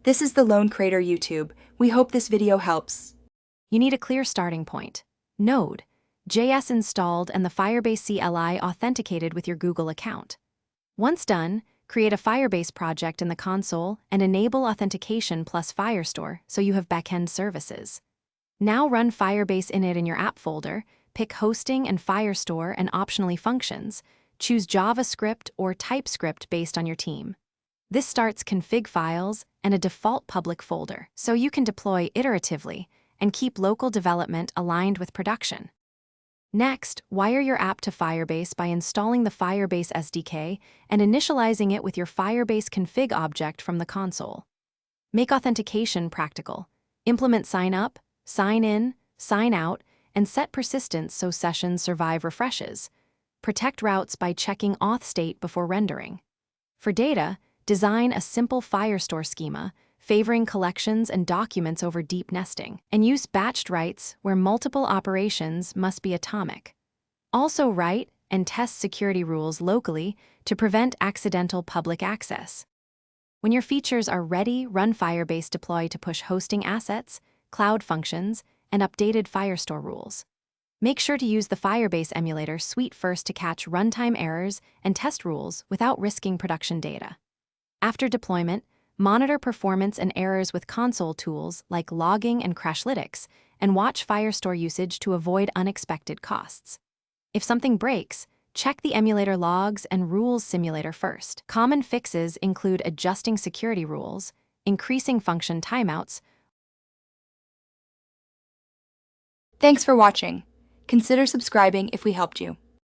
This is the Lone Creator YouTube. We hope this video helps. You need a clear starting point. Node.js installed and the Firebase CLI authenticated with your Google account. Once done, create a Firebase project in the console and enable authentication plus Firestore so you have backend services. Now run Firebase init in your app folder, pick hosting and Firestore and optionally functions. Choose JavaScript or TypeScript based on your team. This starts config files and a default public folder, so you can deploy iteratively and keep local development aligned with production. Next, wire your app to Firebase by installing the Firebase SDK and initializing it with your Firebase config object from the console. Make authentication practical. Implement sign up, sign in, sign out, and set persistence so sessions survive refreshes. Protect routes by checking auth state before rendering. For data, design a simple Firestore schema, favoring collections and documents over deep nesting, and use batched writes where multiple operations must be atomic. Also write and test security rules locally to prevent accidental public access. When your features are ready, run Firebase deploy to push hosting assets, cloud functions, and updated Firestore rules. Make sure to use the Firebase emulator suite first to catch runtime errors and test rules without risking production data. After deployment, monitor performance and errors with console tools like logging and Crashlytics, and watch Firestore usage to avoid unexpected costs. If something breaks, check the emulator logs and rules simulator first. Common fixes include adjusting security rules, increasing function timeouts. Thanks for watching. Consider subscribing if we helped you.